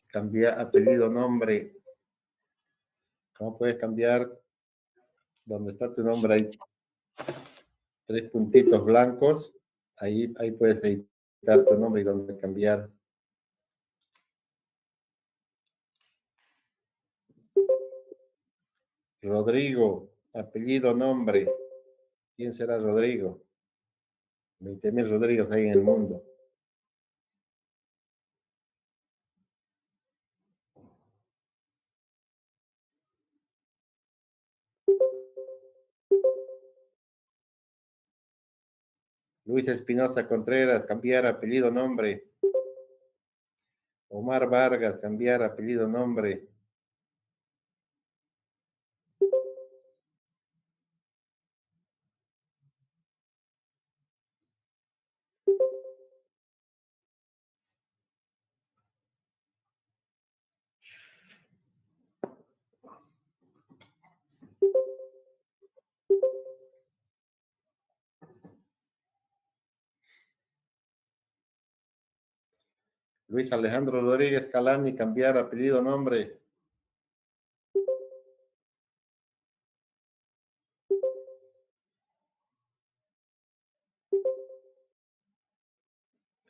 Cambiar apellido, nombre. ¿Cómo puedes cambiar? Donde está tu nombre hay 3 puntitos blancos. Ahí puedes editar tu nombre y donde cambiar. Rodrigo, apellido, nombre. ¿Quién será Rodrigo? 20.000 Rodríguez hay en el mundo. Luis Espinosa Contreras, cambiar apellido, nombre. Omar Vargas, cambiar apellido, nombre. Luis Alejandro Rodríguez Calani, cambiar apellido, nombre.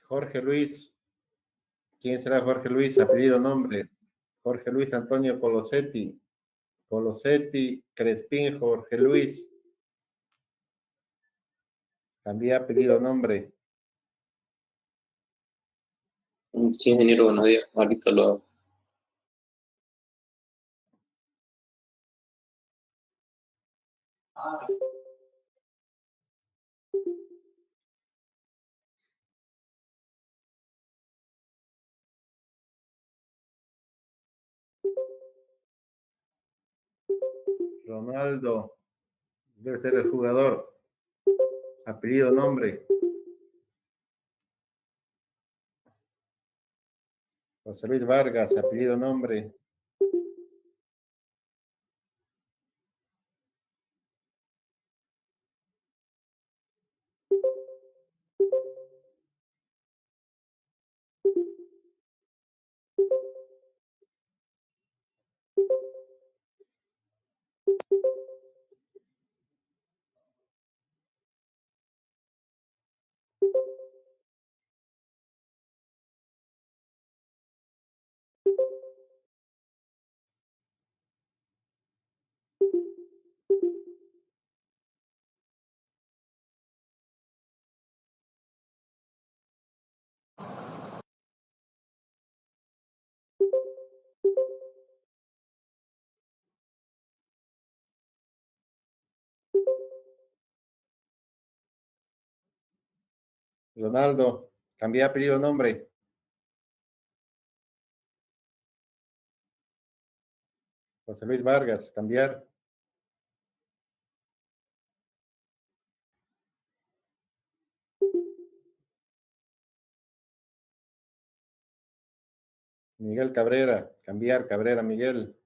Jorge Luis, ¿quién será Jorge Luis? Apellido, nombre. Jorge Luis Antonio Colosetti. Colosetti, Crespín, Jorge Luis. Cambiar apellido, nombre. Sí, ingeniero, buenos días. Ahorita lo hago. Ronaldo, debe ser el jugador. Apellido, nombre. José Luis Vargas, apellido, nombre. Ronaldo, cambiar apellido, nombre. José Luis Vargas, cambiar. Miguel Cabrera, cambiar, Cabrera Miguel.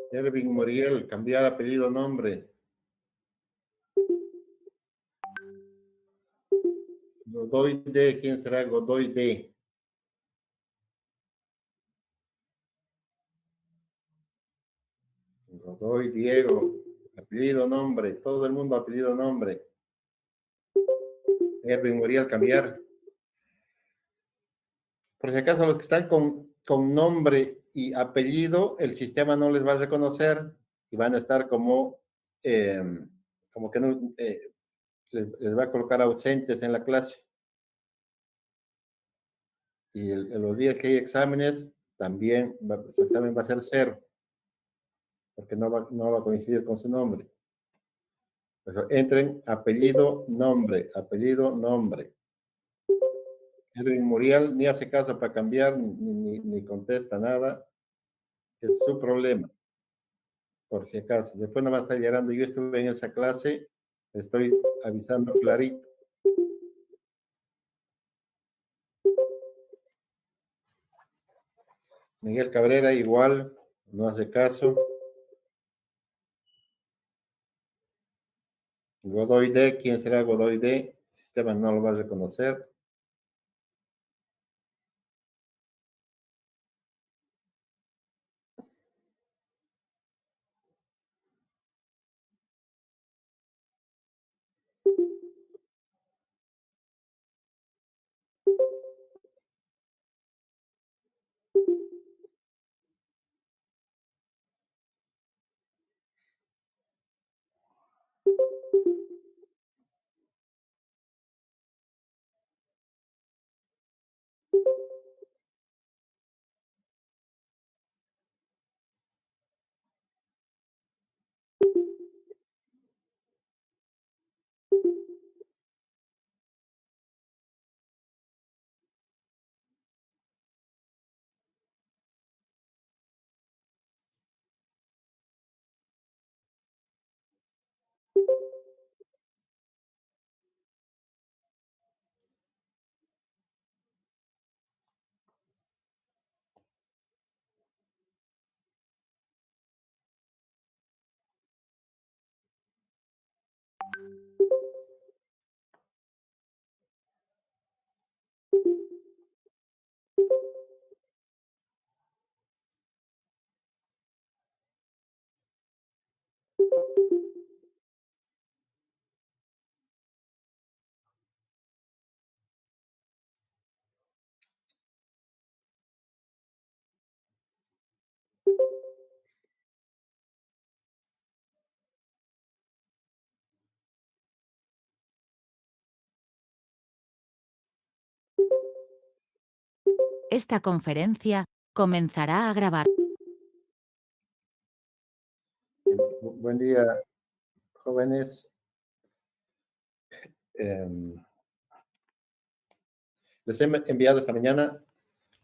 Ervin Muriel, cambiar apellido, nombre. Godoy D, ¿quién será Godoy D? Godoy Diego, apellido, nombre. Todo el mundo apellido, nombre. Erwin Muriel, cambiar. Por si acaso, los que están con nombre y apellido, el sistema no les va a reconocer y van a estar como que no, les va a colocar ausentes en la clase. Y los días que hay exámenes, también su examen va a ser 0, porque no va a coincidir con su nombre. Entren apellido, nombre, apellido, nombre. Edwin Muriel ni hace caso para cambiar, ni contesta nada. Es su problema, por si acaso. Después no va a estar llegando. Yo estuve en esa clase, estoy avisando clarito. Miguel Cabrera igual, no hace caso. Godoy D, ¿quién será Godoy D? El sistema no lo va a reconocer. Esta conferencia comenzará a grabar. Buen día, jóvenes. Les he enviado esta mañana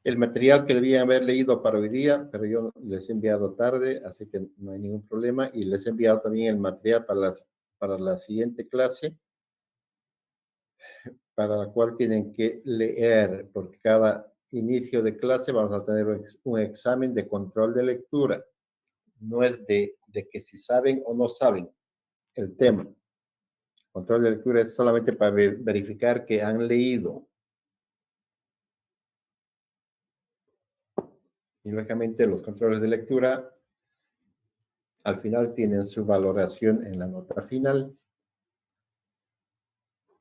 el material que debían haber leído para hoy día, pero yo les he enviado tarde, así que no hay ningún problema. Y les he enviado también el material para la siguiente clase, para la cual tienen que leer, porque cada inicio de clase vamos a tener un examen de control de lectura. No es de que si saben o no saben el tema. Control de lectura es solamente para verificar que han leído. Y lógicamente los controles de lectura al final tienen su valoración en la nota final.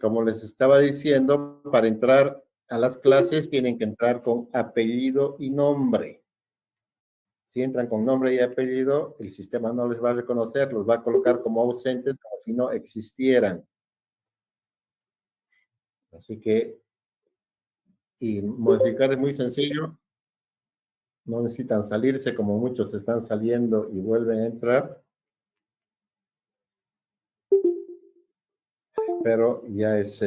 Como les estaba diciendo, para entrar a las clases tienen que entrar con apellido y nombre. Si entran con nombre y apellido, el sistema no les va a reconocer, los va a colocar como ausentes, como si no existieran. Así que, y modificar es muy sencillo. No necesitan salirse como muchos están saliendo y vuelven a entrar. Pero ya es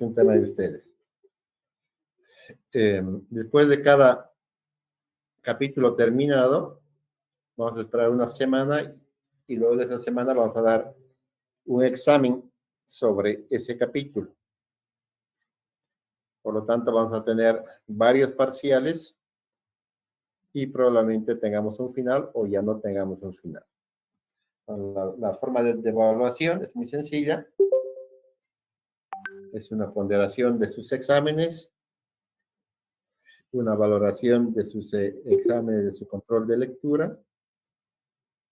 un tema de ustedes. Después de cada capítulo terminado, vamos a esperar una semana y luego de esa semana vamos a dar un examen sobre ese capítulo. Por lo tanto, vamos a tener varios parciales y probablemente tengamos un final o ya no tengamos un final. La forma de evaluación es muy sencilla. Es una ponderación de sus exámenes, una valoración de sus exámenes de su control de lectura,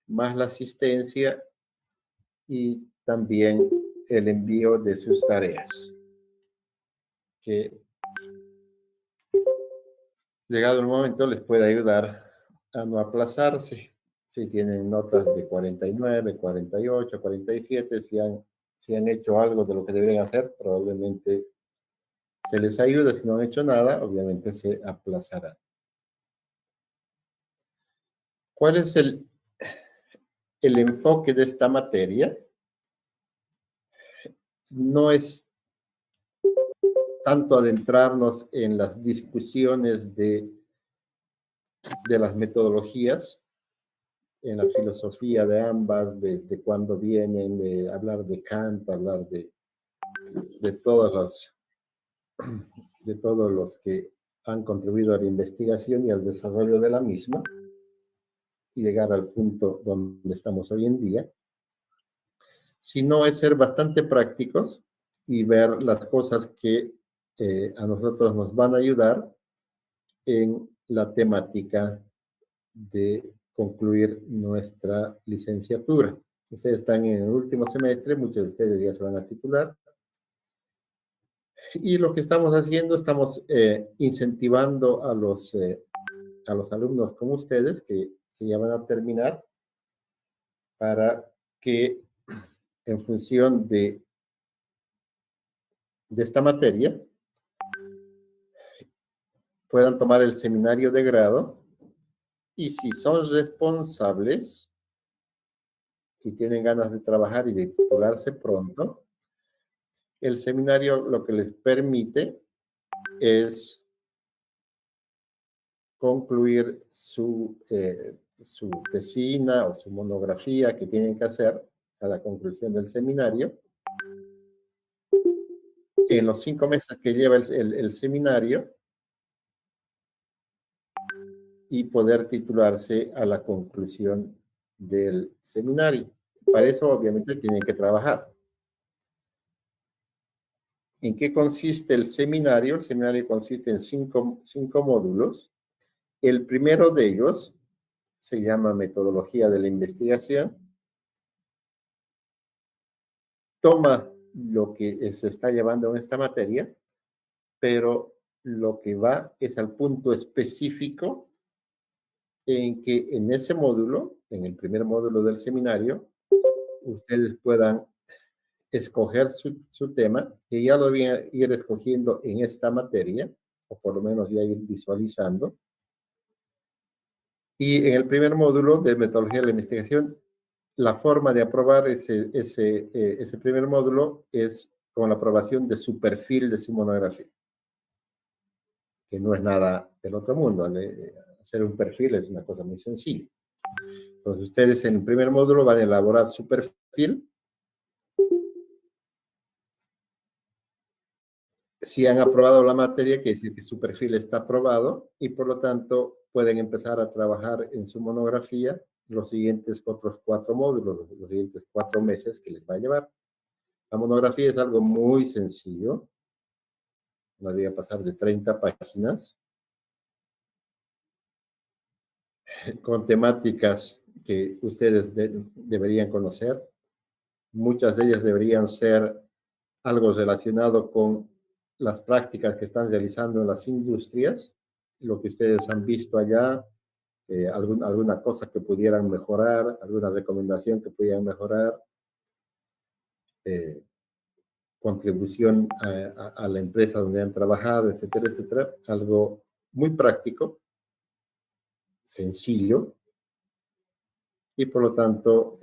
más la asistencia y también el envío de sus tareas. Que llegado el momento, les puede ayudar a no aplazarse. Si tienen notas de 49, 48, 47, si han hecho algo de lo que deberían hacer, probablemente se les ayuda. Si no han hecho nada, obviamente se aplazará. ¿Cuál es el enfoque de esta materia? No es tanto adentrarnos en las discusiones de las metodologías, en la filosofía de ambas, desde cuándo vienen, de hablar de Kant, hablar de todos los que han contribuido a la investigación y al desarrollo de la misma, y llegar al punto donde estamos hoy en día, sino es ser bastante prácticos y ver las cosas que a nosotros nos van a ayudar en la temática de concluir nuestra licenciatura. Ustedes están en el último semestre, muchos de ustedes ya se van a titular. Y lo que estamos haciendo, estamos incentivando a los alumnos como ustedes, que ya van a terminar, para que en función de esta materia puedan tomar el seminario de grado, y si son responsables y tienen ganas de trabajar y de titularse pronto, el seminario lo que les permite es concluir su tesina o su monografía que tienen que hacer a la conclusión del seminario. En los 5 meses que lleva el seminario, y poder titularse a la conclusión del seminario. Para eso, obviamente, tienen que trabajar. ¿En qué consiste el seminario? El seminario consiste en 5 módulos. El primero de ellos se llama Metodología de la Investigación. Toma lo que se está llevando en esta materia, pero lo que va es al punto específico en que en ese módulo, en el primer módulo del seminario, ustedes puedan escoger su tema, y ya lo voy a ir escogiendo en esta materia, o por lo menos ya ir visualizando. Y en el primer módulo de metodología de la investigación, la forma de aprobar ese primer módulo es con la aprobación de su perfil de su monografía, que no es nada del otro mundo. Hacer un perfil es una cosa muy sencilla. Entonces, ustedes en el primer módulo van a elaborar su perfil. Si han aprobado la materia, quiere decir que su perfil está aprobado, y por lo tanto pueden empezar a trabajar en su monografía los siguientes otros 4 módulos, los siguientes 4 meses que les va a llevar. La monografía es algo muy sencillo, no debería pasar de 30 páginas, con temáticas que ustedes deberían conocer. Muchas de ellas deberían ser algo relacionado con las prácticas que están realizando en las industrias, lo que ustedes han visto allá, alguna cosa que pudieran mejorar, alguna recomendación que pudieran mejorar, contribución a la empresa donde han trabajado, etcétera, etcétera. Algo muy práctico, sencillo, y por lo tanto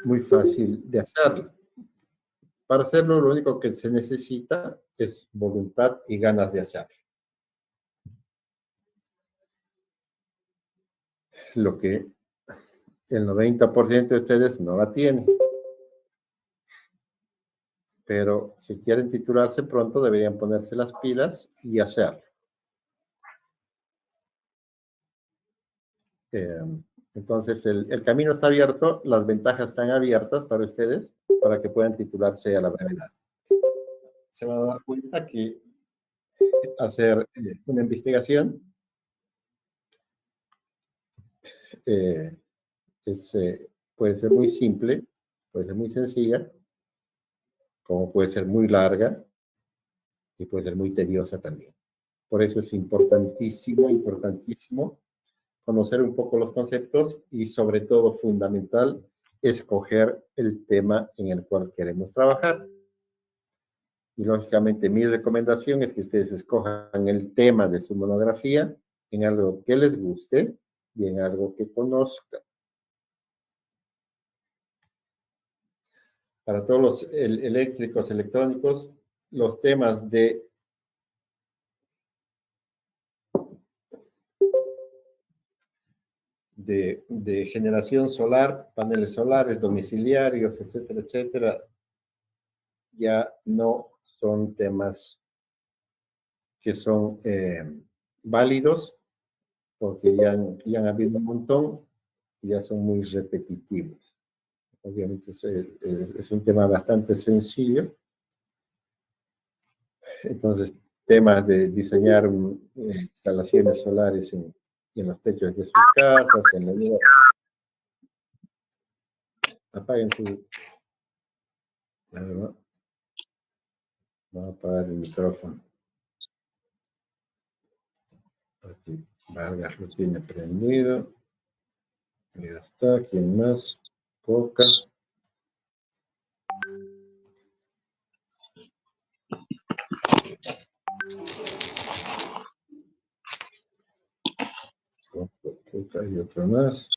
muy fácil de hacerlo. Para hacerlo, lo único que se necesita es voluntad y ganas de hacerlo. Lo que el 90% de ustedes no la tienen. Pero si quieren titularse pronto, deberían ponerse las pilas y hacerlo. Entonces, el camino está abierto, las ventajas están abiertas para ustedes, para que puedan titularse a la brevedad. Se van a dar cuenta que hacer una investigación puede ser muy simple, puede ser muy sencilla, como puede ser muy larga, y puede ser muy tediosa también. Por eso es importantísimo, importantísimo conocer un poco los conceptos y sobre todo fundamental escoger el tema en el cual queremos trabajar. Y lógicamente mi recomendación es que ustedes escojan el tema de su monografía en algo que les guste y en algo que conozcan. Para todos los eléctricos, electrónicos, los temas de generación solar, paneles solares, domiciliarios, etcétera, etcétera, ya no son temas que son válidos porque ya han habido un montón y ya son muy repetitivos. Obviamente es un tema bastante sencillo. Entonces, temas de diseñar instalaciones solares en los techos de sus casas, en la vida. Apaguen su... Vamos a apagar el micrófono. Aquí Vargas lo tiene prendido. Y ya está. ¿Quién más? Coca. Coca y otro más.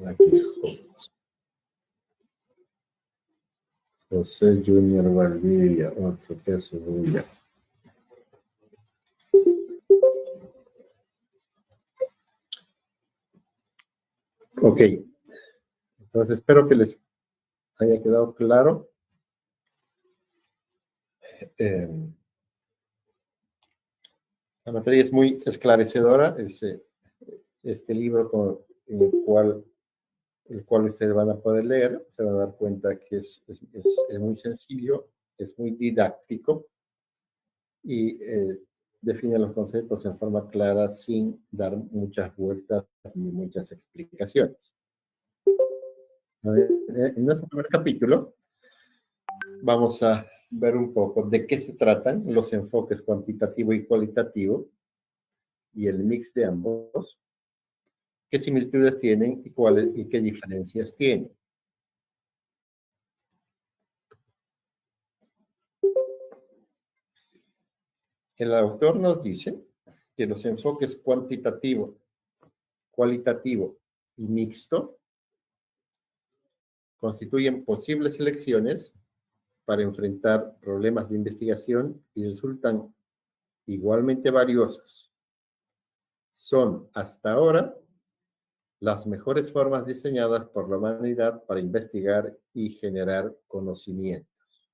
Aquí José Junior Valdivia, otro que es Villa. Ok, entonces espero que les haya quedado claro. La materia es muy esclarecedora, este libro en el cual ustedes van a poder leer, se van a dar cuenta que es muy sencillo, es muy didáctico y define los conceptos en forma clara sin dar muchas vueltas ni muchas explicaciones. En nuestro primer capítulo vamos a ver un poco de qué se tratan los enfoques cuantitativo y cualitativo y el mix de ambos, qué similitudes tienen y qué diferencias tienen. El autor nos dice que los enfoques cuantitativo, cualitativo y mixto constituyen posibles elecciones para enfrentar problemas de investigación y resultan igualmente valiosos. Son, hasta ahora, las mejores formas diseñadas por la humanidad para investigar y generar conocimientos.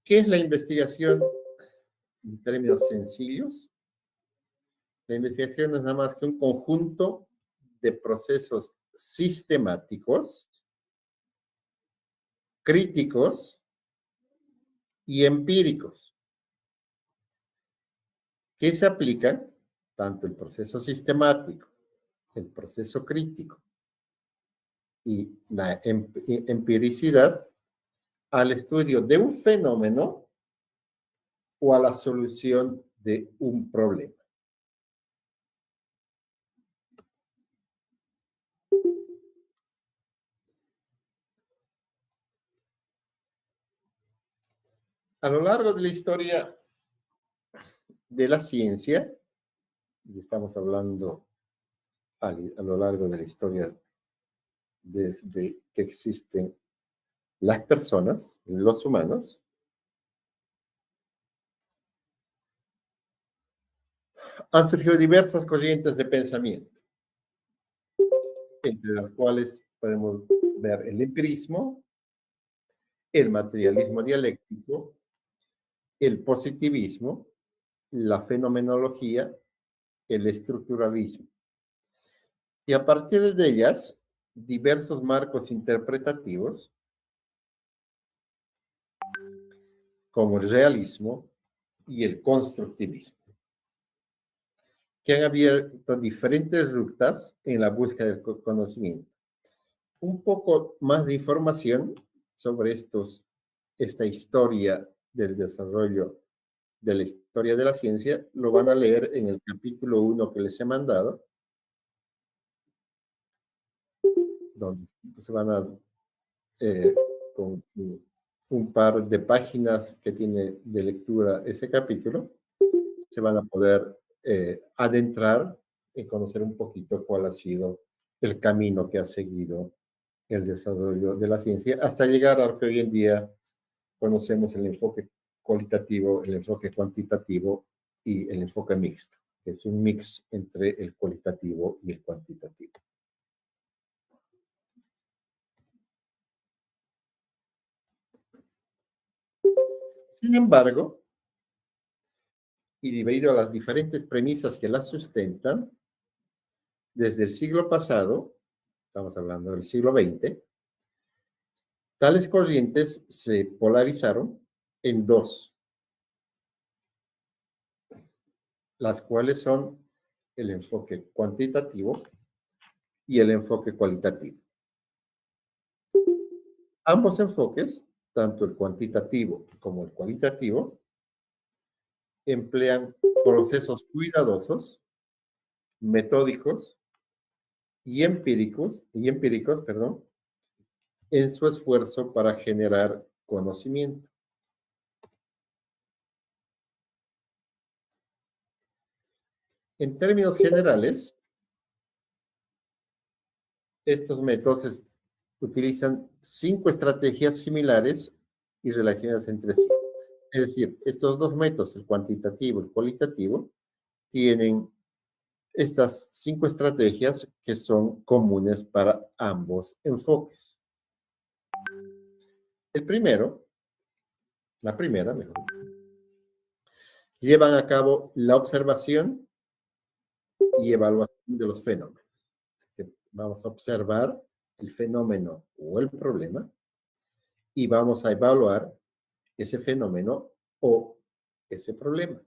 ¿Qué es la investigación en términos sencillos? La investigación no es nada más que un conjunto de procesos sistemáticos, críticos y empíricos que se aplican tanto el proceso sistemático, el proceso crítico y la empiricidad al estudio de un fenómeno o a la solución de un problema. A lo largo de la historia de la ciencia, y estamos hablando a lo largo de la historia desde que existen las personas, los humanos, han surgido diversas corrientes de pensamiento, entre las cuales podemos ver el empirismo, el materialismo dialéctico, el positivismo, la fenomenología, el estructuralismo. Y a partir de ellas, diversos marcos interpretativos, como el realismo y el constructivismo, que han abierto diferentes rutas en la búsqueda del conocimiento. Un poco más de información sobre esta historia del desarrollo de la historia de la ciencia lo van a leer en el capítulo 1 que les he mandado, donde se van a, con un par de páginas que tiene de lectura ese capítulo, se van a poder adentrar y conocer un poquito cuál ha sido el camino que ha seguido el desarrollo de la ciencia hasta llegar a lo que hoy en día conocemos el enfoque cualitativo, el enfoque cuantitativo y el enfoque mixto, que es un mix entre el cualitativo y el cuantitativo. Sin embargo, y debido a las diferentes premisas que las sustentan, desde el siglo pasado, estamos hablando del siglo XX, tales corrientes se polarizaron en dos, las cuales son el enfoque cuantitativo y el enfoque cualitativo. Ambos enfoques, tanto el cuantitativo como el cualitativo, emplean procesos cuidadosos, metódicos y empíricos, en su esfuerzo para generar conocimiento. En términos generales, estos métodos utilizan 5 estrategias similares y relacionadas entre sí. Es decir, estos dos métodos, el cuantitativo y el cualitativo, tienen estas 5 estrategias que son comunes para ambos enfoques. El primero, la primera, mejor dicho, llevan a cabo la observación y evaluación de los fenómenos. Vamos a observar el fenómeno o el problema y vamos a evaluar ese fenómeno o ese problema.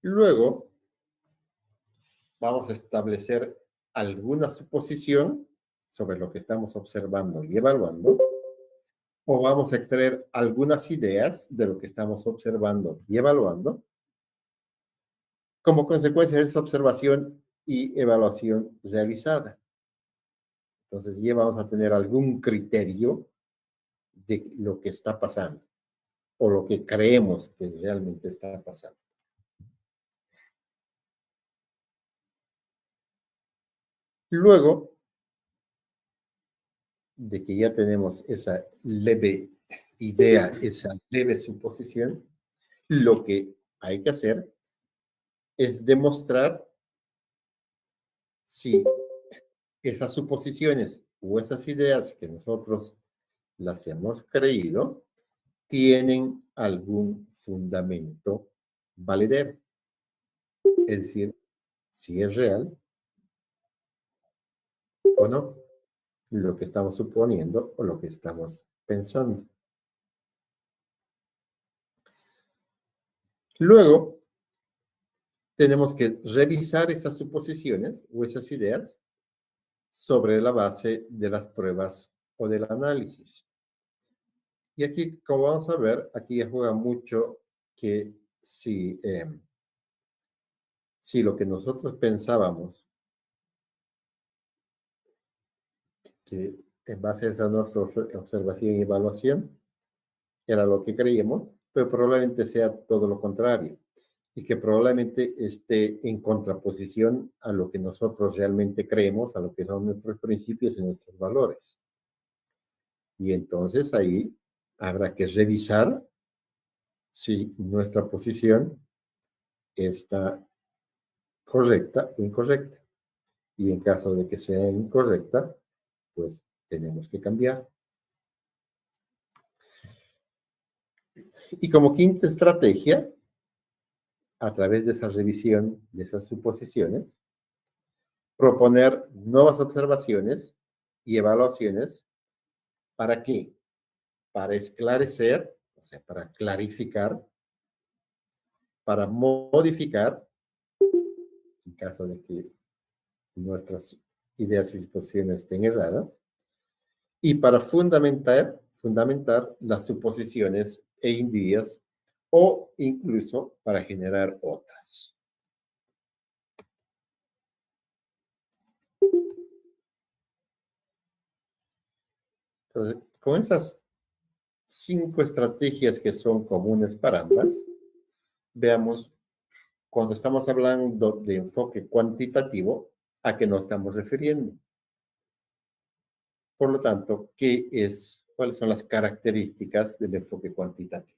Luego, vamos a establecer alguna suposición sobre lo que estamos observando y evaluando, o vamos a extraer algunas ideas de lo que estamos observando y evaluando como consecuencia de esa observación y evaluación realizada. Entonces, ya vamos a tener algún criterio de lo que está pasando o lo que creemos que realmente está pasando. Luego de que ya tenemos esa leve idea, esa leve suposición, lo que hay que hacer es demostrar si esas suposiciones o esas ideas que nosotros las hemos creído tienen algún fundamento valedero. Es decir, si es real o no, lo que estamos suponiendo o lo que estamos pensando. Luego, tenemos que revisar esas suposiciones o esas ideas sobre la base de las pruebas o del análisis. Y aquí, como vamos a ver, aquí ya juega mucho que si lo que nosotros pensábamos, que en base a esa nuestra observación y evaluación, era lo que creíamos, pero probablemente sea todo lo contrario y que probablemente esté en contraposición a lo que nosotros realmente creemos, a lo que son nuestros principios y nuestros valores. Y entonces ahí habrá que revisar si nuestra posición está correcta o incorrecta. Y en caso de que sea incorrecta, pues tenemos que cambiar. Y como quinta estrategia, a través de esa revisión de esas suposiciones, proponer nuevas observaciones y evaluaciones. ¿Para qué? Para esclarecer, o sea, para clarificar para modificar, en caso de que nuestras ideas y disposiciones estén erradas, y para fundamentar las suposiciones e ideas, o incluso para generar otras. Entonces, con esas 5 estrategias que son comunes para ambas, veamos, cuando estamos hablando de enfoque cuantitativo, ¿a qué nos estamos refiriendo? Por lo tanto, ¿cuáles son las características del enfoque cuantitativo?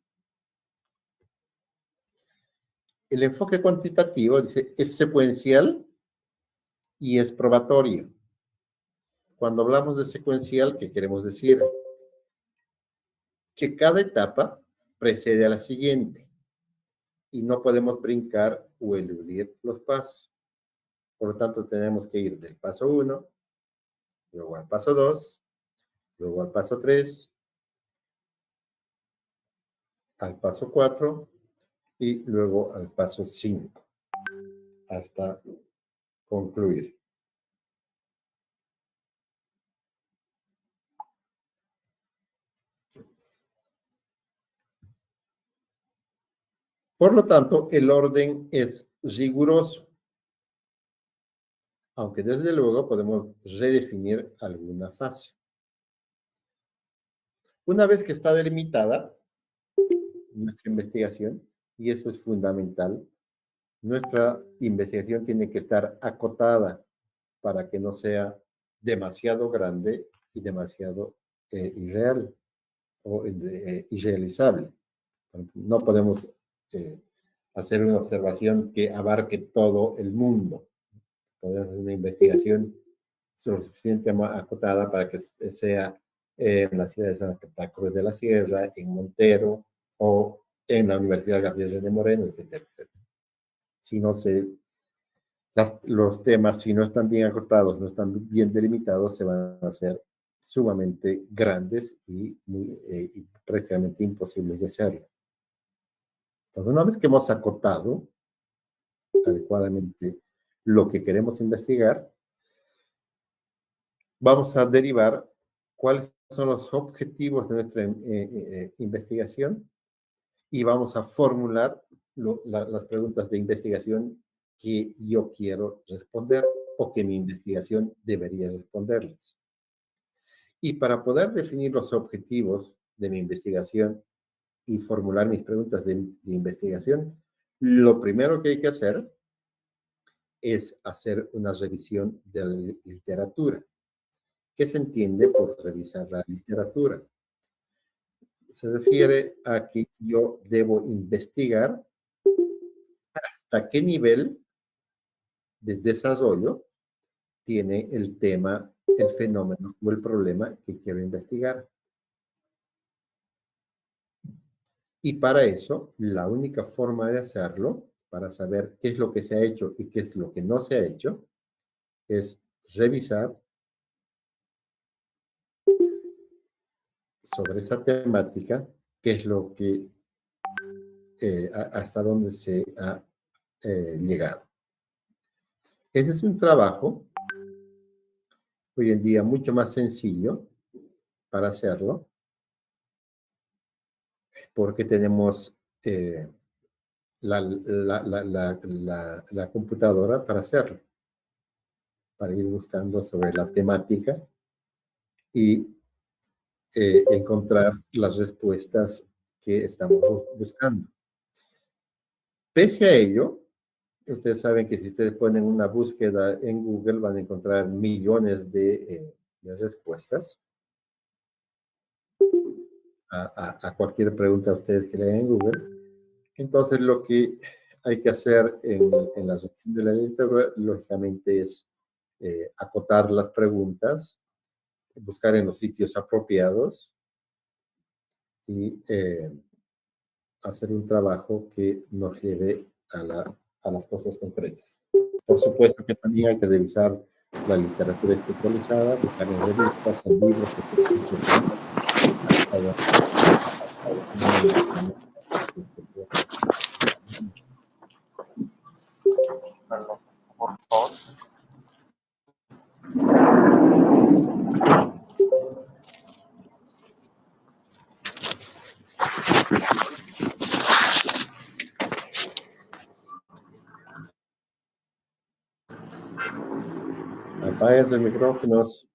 El enfoque cuantitativo dice, es secuencial y es probatorio. Cuando hablamos de secuencial, ¿qué queremos decir? Que cada etapa precede a la siguiente y no podemos brincar o eludir los pasos. Por lo tanto, tenemos que ir del paso 1, luego al paso 2, luego al paso 3, al paso 4 y luego al paso 5, hasta concluir. Por lo tanto, el orden es riguroso, aunque desde luego podemos redefinir alguna fase. Una vez que está delimitada nuestra investigación, y eso es fundamental, nuestra investigación tiene que estar acotada para que no sea demasiado grande y demasiado irreal o irrealizable. No podemos hacer una observación que abarque todo el mundo. Podemos hacer una investigación lo suficientemente acotada para que sea en la ciudad de Santa Cruz de la Sierra, en Montero o en la Universidad Gabriel de Moreno, etcétera, etcétera. Si no los temas, si no están bien acotados, no están bien delimitados, se van a hacer sumamente grandes y prácticamente imposibles de hacerlo. Entonces, una vez que hemos acotado adecuadamente lo que queremos investigar, vamos a derivar cuáles son los objetivos de nuestra investigación y vamos a formular las preguntas de investigación que yo quiero responder o que mi investigación debería responderles. Y para poder definir los objetivos de mi investigación y formular mis preguntas de investigación, lo primero que hay que hacer es hacer una revisión de la literatura. ¿Qué se entiende por revisar la literatura? Se refiere a que yo debo investigar hasta qué nivel de desarrollo tiene el tema, el fenómeno o el problema que quiero investigar. Y para eso, la única forma de hacerlo, para saber qué es lo que se ha hecho y qué es lo que no se ha hecho, es revisar sobre esa temática, qué es lo que, hasta dónde se ha llegado. Ese es un trabajo, hoy en día, mucho más sencillo para hacerlo, porque tenemos la computadora para hacerlo, para ir buscando sobre la temática y encontrar las respuestas que estamos buscando. Pese a ello, ustedes saben que si ustedes ponen una búsqueda en Google van a encontrar millones de respuestas a cualquier pregunta a ustedes que lean en Google. Entonces, lo que hay que hacer en la revisión de la literatura, lógicamente, es acotar las preguntas, buscar en los sitios apropiados y hacer un trabajo que nos lleve a las cosas concretas. Por supuesto que también hay que revisar la literatura especializada, buscar en revistas, en libros, etc. Apaguen sus micrófonos.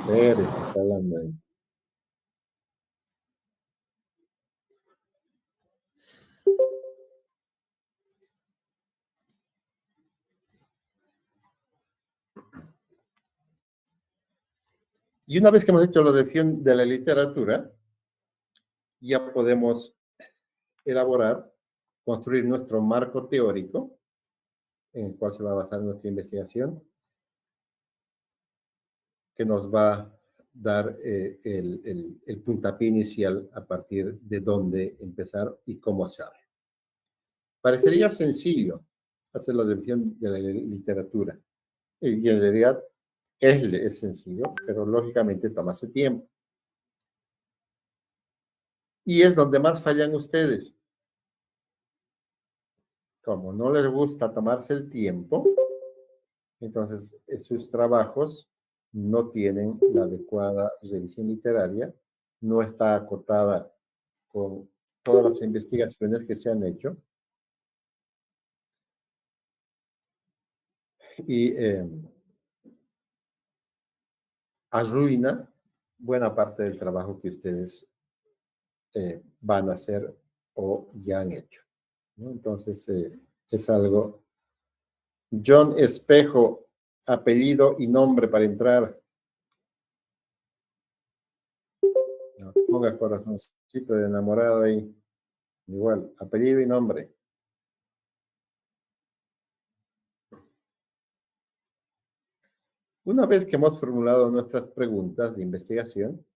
Pérez está hablando ahí. Y una vez que hemos hecho la lección de la literatura, ya podemos elaborar, construir nuestro marco teórico en el cual se va a basar nuestra investigación, que nos va a dar el puntapié inicial a partir de dónde empezar y cómo hacerlo. Parecería sencillo hacer la revisión de la literatura, y en realidad es sencillo, pero lógicamente toma su tiempo. Y es donde más fallan ustedes. Como no les gusta tomarse el tiempo, entonces sus trabajos no tienen la adecuada revisión literaria, no está acotada con todas las investigaciones que se han hecho. Y arruina buena parte del trabajo que ustedes van a hacer o ya han hecho, ¿no? Entonces, es algo. John Espejo, apellido y nombre para entrar. No, ponga corazoncito de enamorado ahí. Igual, apellido y nombre. Una vez que hemos formulado nuestras preguntas de investigación,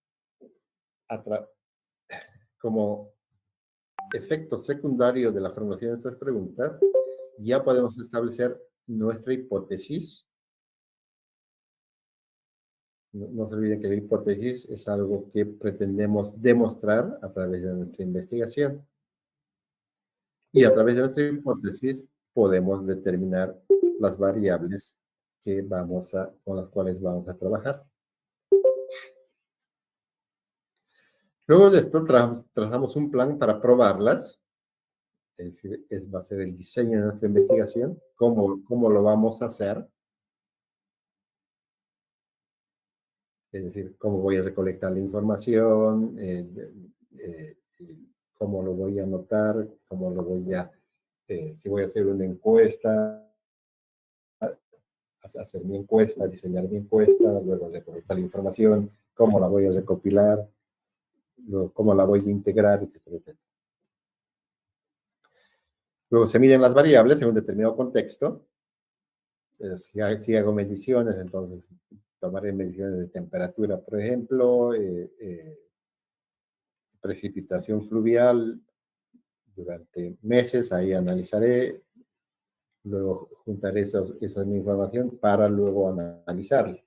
como efecto secundario de la formulación de nuestras preguntas, ya podemos establecer nuestra hipótesis. No se olviden que la hipótesis es algo que pretendemos demostrar a través de nuestra investigación. Y a través de nuestra hipótesis podemos determinar las variables con las cuales vamos a trabajar. Luego de esto trazamos un plan para probarlas, es decir, va a ser el diseño de nuestra investigación, cómo lo vamos a hacer, es decir, cómo voy a recolectar la información, cómo lo voy a anotar, cómo lo voy a, si voy a hacer una encuesta, hacer mi encuesta, diseñar mi encuesta, luego recolectar la información, cómo la voy a recopilar, luego cómo la voy a integrar, etcétera, etcétera. Luego se miden las variables en un determinado contexto. Si hago mediciones, entonces tomaré mediciones de temperatura, por ejemplo, precipitación fluvial durante meses, ahí analizaré, luego juntaré esa información para luego analizarla.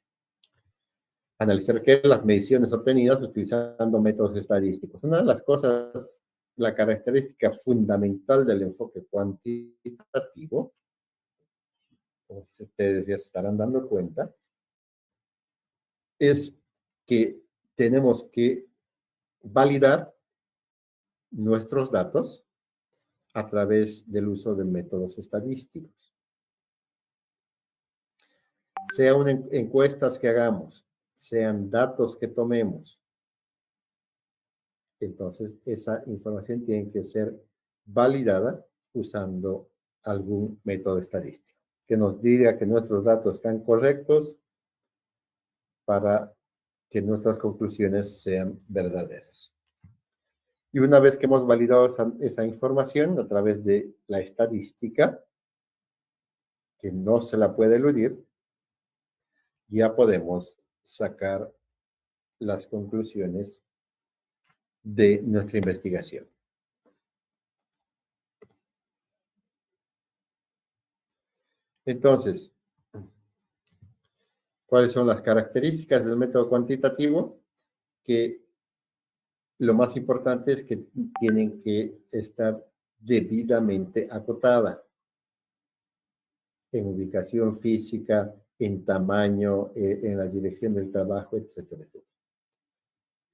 Analizar qué las mediciones obtenidas utilizando métodos estadísticos. Una de las cosas, la característica fundamental del enfoque cuantitativo, como ustedes ya se estarán dando cuenta, es que tenemos que validar nuestros datos a través del uso de métodos estadísticos. Sean encuestas que hagamos, sean datos que tomemos, entonces esa información tiene que ser validada usando algún método estadístico que nos diga que nuestros datos están correctos para que nuestras conclusiones sean verdaderas. Y una vez que hemos validado esa información a través de la estadística, que no se la puede eludir, ya podemos sacar las conclusiones de nuestra investigación. Entonces, ¿cuáles son las características del método cuantitativo? Que lo más importante es que tienen que estar debidamente acotada. en ubicación física, en tamaño, en la dirección del trabajo, etcétera, etcétera.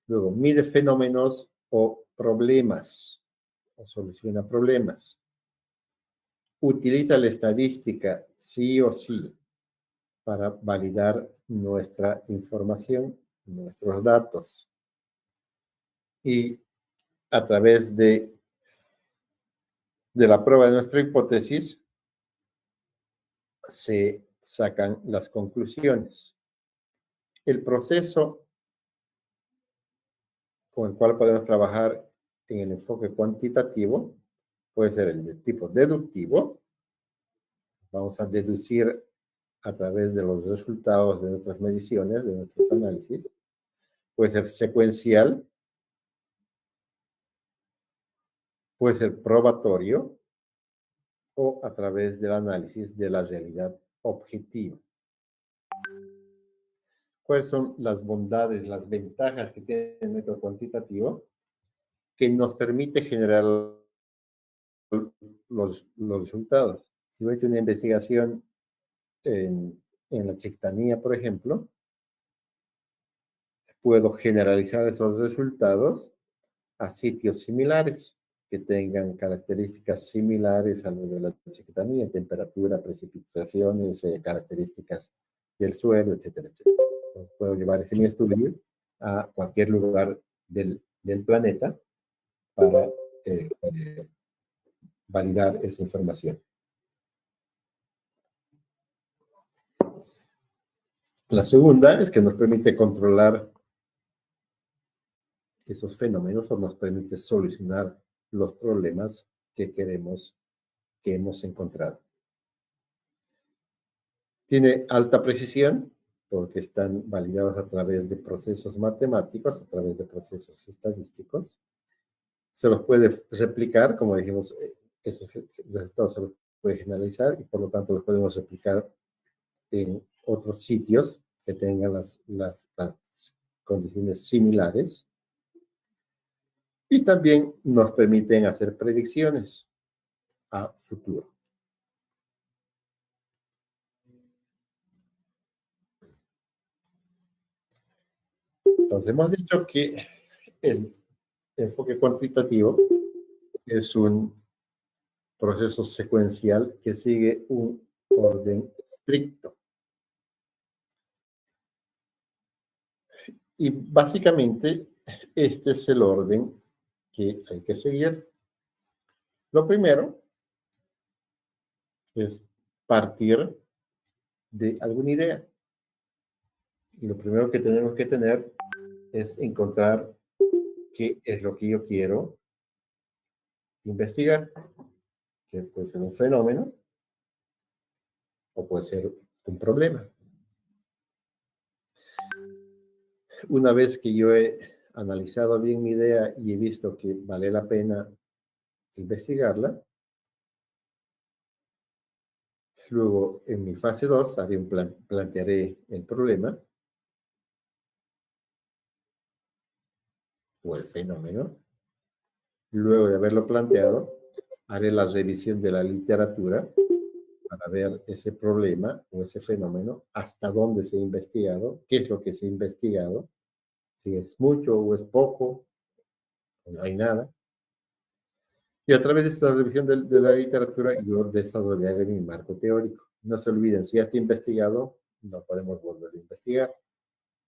Luego, mide fenómenos o problemas, o soluciona problemas. Utiliza la estadística, sí o sí, para validar nuestra información, nuestros datos. Y a través de la prueba de nuestra hipótesis, se sacan las conclusiones. El proceso con el cual podemos trabajar en el enfoque cuantitativo puede ser el de tipo deductivo. Vamos a deducir a través de los resultados de nuestras mediciones, de nuestros análisis. Puede ser secuencial, puede ser probatorio o a través del análisis de la realidad objetiva. ¿Cuáles son las bondades, las ventajas que tiene el método cuantitativo? Que nos permite generar los resultados. Si voy a una investigación en la Chiquetanía, por ejemplo, puedo generalizar esos resultados a sitios similares que tengan características similares a lo de la Chiquetanía, temperatura, precipitaciones, características del suelo, etcétera, etcétera. Entonces, puedo llevar ese mi estudio a cualquier lugar del planeta para validar esa información. La segunda es que nos permite controlar esos fenómenos o nos permite solucionar los problemas que queremos, que hemos encontrado. Tiene alta precisión porque están validados a través de procesos matemáticos, a través de procesos estadísticos. Se los puede replicar, como dijimos, esos resultados se los puede generalizar y por lo tanto los podemos replicar en otros sitios que tengan las condiciones similares. Y también nos permiten hacer predicciones a futuro. Entonces, hemos dicho que el enfoque cuantitativo es un proceso secuencial que sigue un orden estricto. Y básicamente, este es el orden que hay que seguir. Lo primero es partir de alguna idea. Y lo primero que tenemos que tener es encontrar qué es lo que yo quiero investigar, que puede ser un fenómeno o puede ser un problema. Una vez que yo he analizado bien mi idea y he visto que vale la pena investigarla, luego en mi fase 2 plantearé el problema o el fenómeno. Luego de haberlo planteado, haré la revisión de la literatura para ver ese problema o ese fenómeno, hasta dónde se ha investigado, qué es lo que se ha investigado, si es mucho o es poco, o no hay nada. Y a través de esta revisión de la literatura, yo desarrollaré mi marco teórico. No se olviden, si ya está investigado, no podemos volver a investigar,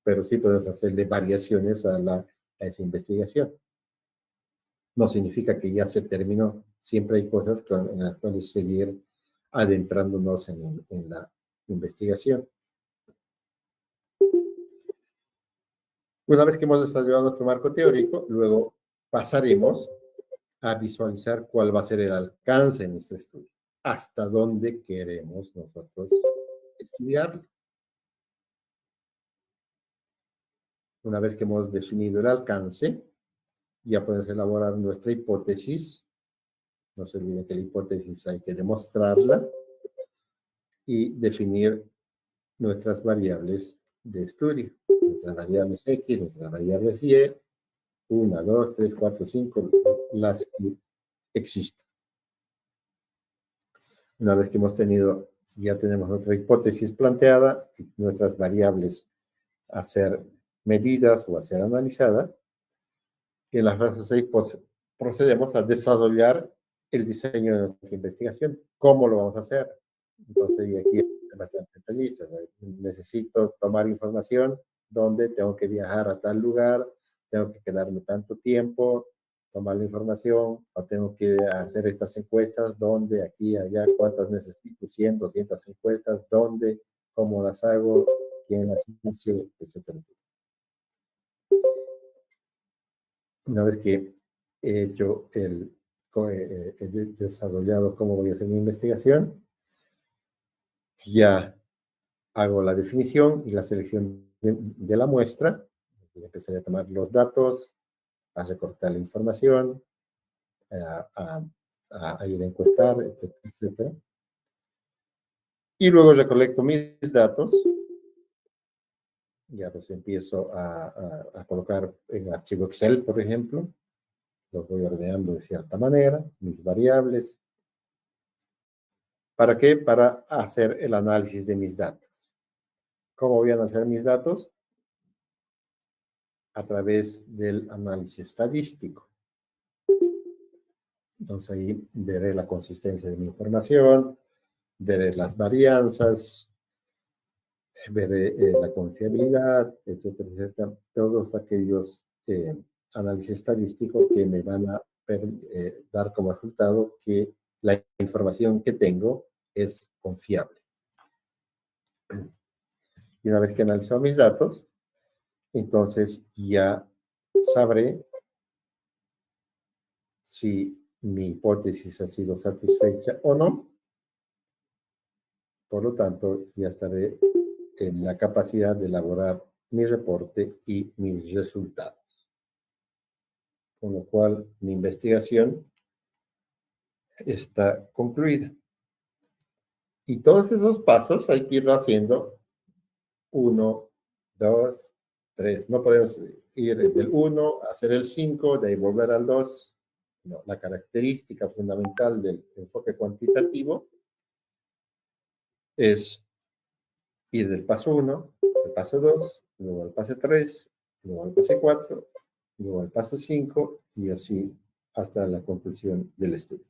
pero sí podemos hacerle variaciones a esa investigación. No significa que ya se terminó. Siempre hay cosas en las cuales seguir adentrándonos en la investigación. Una vez que hemos desarrollado nuestro marco teórico, luego pasaremos a visualizar cuál va a ser el alcance de nuestro estudio, hasta dónde queremos nosotros estudiarlo. Una vez que hemos definido el alcance, ya podemos elaborar nuestra hipótesis. No se olviden que la hipótesis hay que demostrarla y definir nuestras variables de estudio. Nuestras variables X, nuestras variables Y, 1, 2, 3, 4, 5, las que existan. Una vez que hemos tenido ya tenemos nuestra hipótesis planteada y nuestras variables a ser medidas o a ser analizadas. Y en la fase 6 procedemos a desarrollar el diseño de nuestra investigación. ¿Cómo lo vamos a hacer? Entonces, y aquí es bastante detallista. Necesito tomar información, dónde tengo que viajar a tal lugar, tengo que quedarme tanto tiempo, tomar la información, o tengo que hacer estas encuestas, dónde, aquí, allá, cuántas necesito, 100, 200 encuestas, dónde, cómo las hago, quién las hace, etcétera, etcétera. Una vez que he hecho he desarrollado cómo voy a hacer mi investigación, ya hago la definición y la selección de la muestra, empezaré a tomar los datos, a recortar la información, a, a ir a encuestar, etcétera, etcétera. Y luego recolecto mis datos, ya los empiezo a colocar en archivo Excel, por ejemplo, los voy ordenando de cierta manera, mis variables. ¿Para qué? Para hacer el análisis de mis datos. ¿Cómo voy a analizar mis datos? A través del análisis estadístico. Entonces ahí veré la consistencia de mi información, veré las varianzas, veré la confiabilidad, etcétera, etcétera. Todos aquellos análisis estadísticos que me van a dar como resultado que la información que tengo es confiable. Y una vez que analizo mis datos, entonces ya sabré si mi hipótesis ha sido satisfecha o no. Por lo tanto, ya estaré en la capacidad de elaborar mi reporte y mis resultados. Con lo cual, mi investigación está concluida. Y todos esos pasos hay que irlo haciendo 1, 2, 3. No podemos ir del 1 a hacer el 5, de ahí volver al 2. No, la característica fundamental del enfoque cuantitativo es ir del paso 1 al paso 2, luego al paso 3, luego al paso 4, luego al paso 5 y así hasta la conclusión del estudio.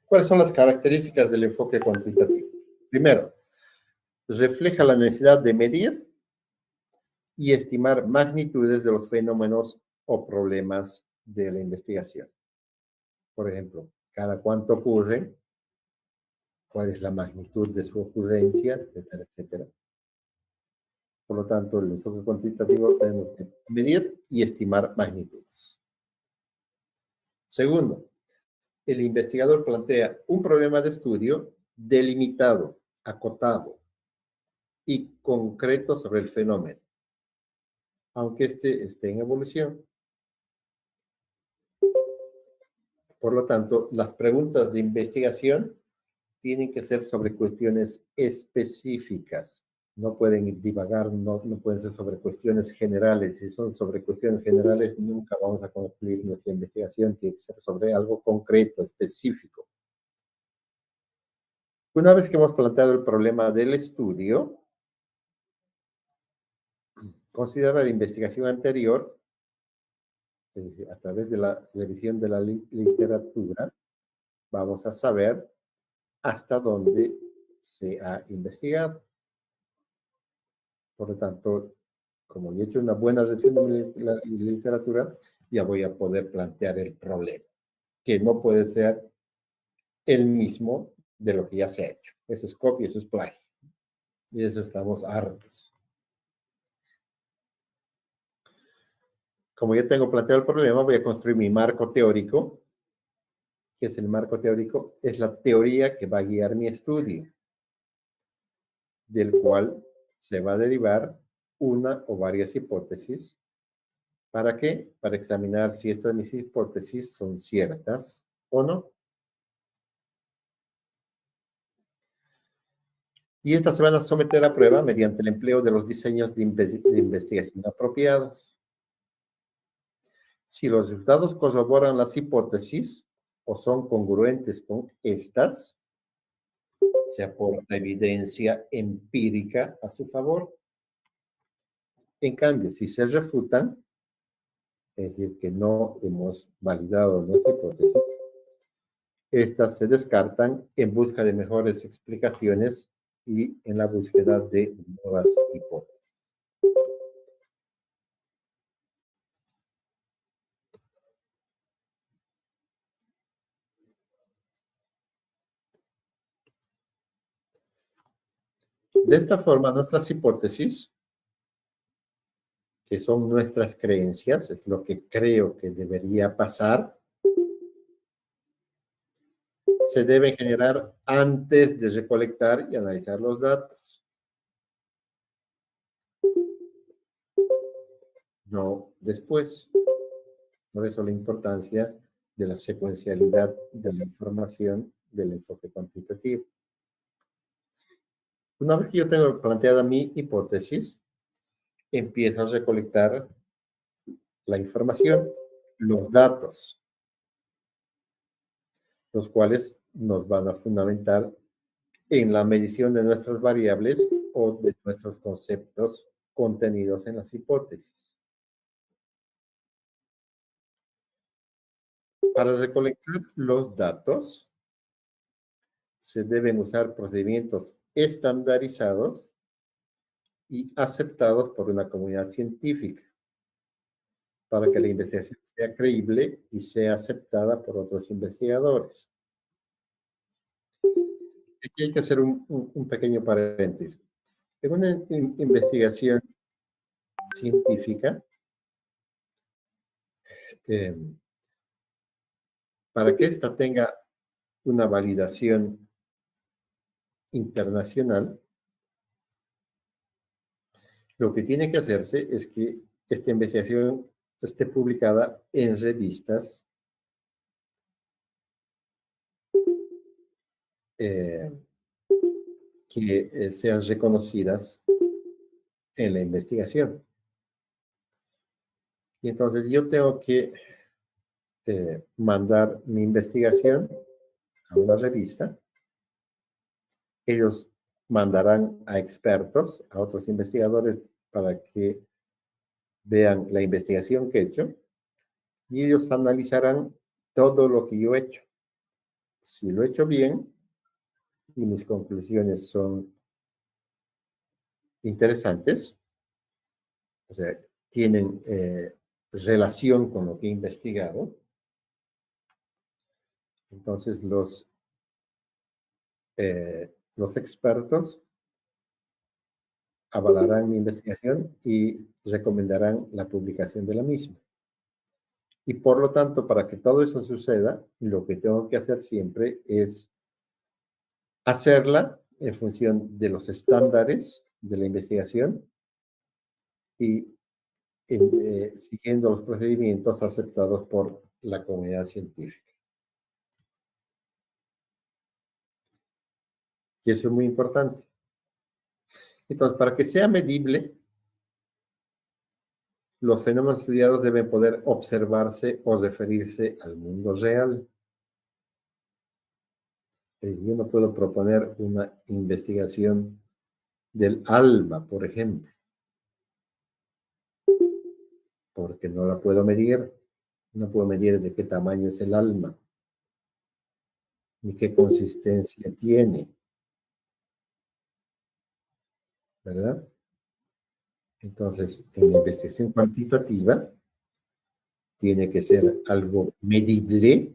¿Cuáles son las características del enfoque cuantitativo? Primero, refleja la necesidad de medir y estimar magnitudes de los fenómenos o problemas de la investigación. Por ejemplo, cada cuánto ocurre, cuál es la magnitud de su ocurrencia, etcétera, etcétera. Por lo tanto, el enfoque cuantitativo tenemos que medir y estimar magnitudes. Segundo, el investigador plantea un problema de estudio delimitado, acotado y concreto sobre el fenómeno, aunque éste esté en evolución. Por lo tanto, las preguntas de investigación tienen que ser sobre cuestiones específicas. No pueden divagar, no pueden ser sobre cuestiones generales. Si son sobre cuestiones generales, nunca vamos a concluir nuestra investigación. Tiene que ser sobre algo concreto, específico. Una vez que hemos planteado el problema del estudio, considera la investigación anterior, es decir, a través de la revisión de la literatura, vamos a saber hasta dónde se ha investigado. Por lo tanto, como he hecho una buena revisión de la literatura, ya voy a poder plantear el problema, que no puede ser el mismo de lo que ya se ha hecho. Eso es copia, eso es plagio. Y de eso estamos hartos. Como ya tengo planteado el problema, voy a construir mi marco teórico. ¿Qué es el marco teórico? Es la teoría que va a guiar mi estudio, del cual se va a derivar una o varias hipótesis. ¿Para qué? Para examinar si estas mis hipótesis son ciertas o no. Y estas se van a someter a prueba mediante el empleo de los diseños de investigación apropiados. Si los resultados corroboran las hipótesis o son congruentes con estas, se aporta evidencia empírica a su favor. En cambio, si se refutan, es decir, que no hemos validado nuestra hipótesis, estas se descartan en busca de mejores explicaciones y en la búsqueda de nuevas hipótesis. De esta forma, nuestras hipótesis, que son nuestras creencias, es lo que creo que debería pasar, se deben generar antes de recolectar y analizar los datos, no después. Por eso la importancia de la secuencialidad de la información del enfoque cuantitativo. Una vez que yo tengo planteada mi hipótesis, empiezo a recolectar la información, los datos, los cuales nos van a fundamentar en la medición de nuestras variables o de nuestros conceptos contenidos en las hipótesis. Para recolectar los datos, se deben usar procedimientos estandarizados y aceptados por una comunidad científica para que la investigación sea creíble y sea aceptada por otros investigadores. Aquí hay que hacer un pequeño paréntesis. En una investigación científica, para que ésta tenga una validación internacional, lo que tiene que hacerse es que esta investigación esté publicada en revistas que sean reconocidas en la investigación. Y entonces yo tengo que mandar mi investigación a una revista. Ellos mandarán a expertos, a otros investigadores, para que vean la investigación que he hecho, y ellos analizarán todo lo que yo he hecho. Si lo he hecho bien y mis conclusiones son interesantes, o sea, tienen relación con lo que he investigado, entonces los expertos avalarán mi investigación y recomendarán la publicación de la misma. Y por lo tanto, para que todo eso suceda, lo que tengo que hacer siempre es hacerla en función de los estándares de la investigación y siguiendo los procedimientos aceptados por la comunidad científica. Y eso es muy importante. Entonces, para que sea medible, los fenómenos estudiados deben poder observarse o referirse al mundo real. Yo no puedo proponer una investigación del alma, por ejemplo, porque no la puedo medir. No puedo medir de qué tamaño es el alma, ni qué consistencia tiene, ¿verdad? Entonces, en la investigación cuantitativa, tiene que ser algo medible,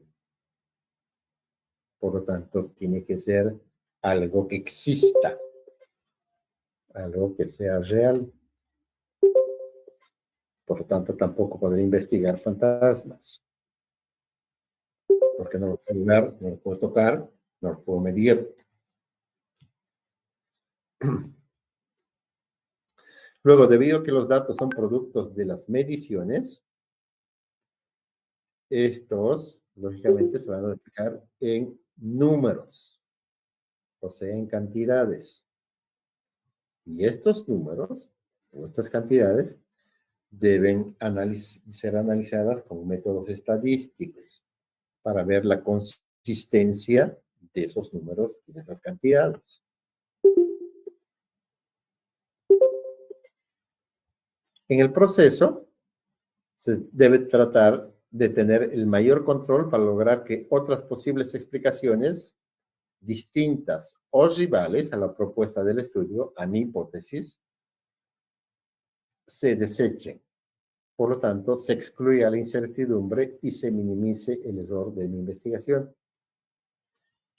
por lo tanto, tiene que ser algo que exista, algo que sea real. Por lo tanto, tampoco podré investigar fantasmas, porque no lo puedo ver, no lo puedo tocar, no lo puedo medir. Luego, debido a que los datos son productos de las mediciones, estos, lógicamente, se van a explicar en números, o sea, en cantidades. Y estos números, o estas cantidades, deben ser analizadas con métodos estadísticos para ver la consistencia de esos números y de esas cantidades. En el proceso, se debe tratar de tener el mayor control para lograr que otras posibles explicaciones distintas o rivales a la propuesta del estudio, a mi hipótesis, se desechen. Por lo tanto, se excluya la incertidumbre y se minimice el error de mi investigación.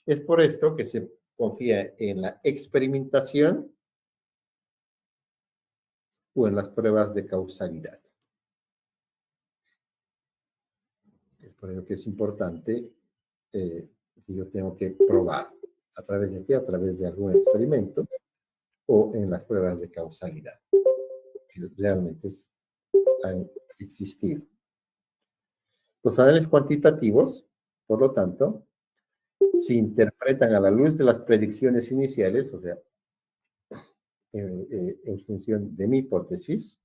Es por esto que se confía en la experimentación o en las pruebas de causalidad. Es por ello que es importante que yo tengo que probar a través de qué, a través de algún experimento o en las pruebas de causalidad que realmente han existido. Los análisis cuantitativos, por lo tanto, se interpretan a la luz de las predicciones iniciales, o sea, en función de mi hipótesis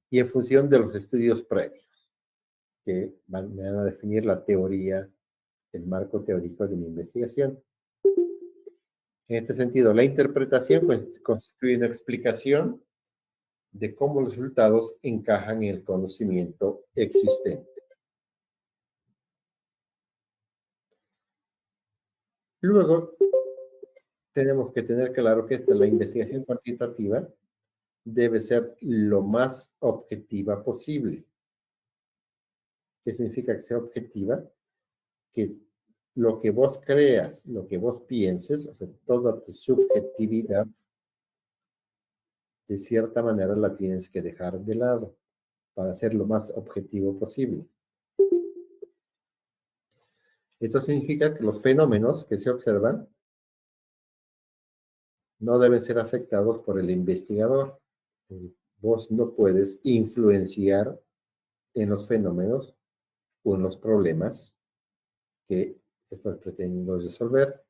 y en función de los estudios previos, que me van a definir la teoría, el marco teórico de mi investigación. En este sentido, la interpretación constituye una explicación de cómo los resultados encajan en el conocimiento existente. Luego, tenemos que tener claro que la investigación cuantitativa debe ser lo más objetiva posible. ¿Qué significa que sea objetiva? Que lo que vos creas, lo que vos pienses, o sea, toda tu subjetividad, de cierta manera la tienes que dejar de lado para ser lo más objetivo posible. Esto significa que los fenómenos que se observan no deben ser afectados por el investigador. Vos no puedes influenciar en los fenómenos o en los problemas que estás pretendiendo resolver.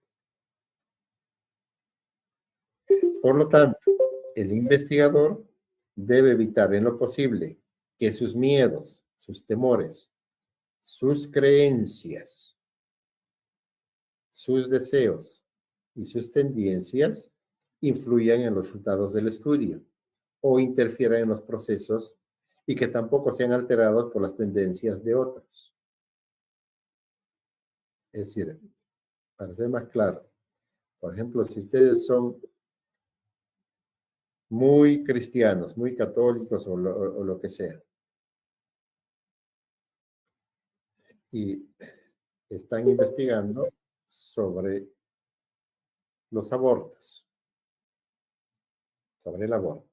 Por lo tanto, el investigador debe evitar en lo posible que sus miedos, sus temores, sus creencias, sus deseos y sus tendencias influyan en los resultados del estudio o interfieran en los procesos y que tampoco sean alterados por las tendencias de otros. Es decir, para ser más claro, por ejemplo, si ustedes son muy cristianos, muy católicos o lo que sea, y están investigando sobre los abortos, sobre el aborto.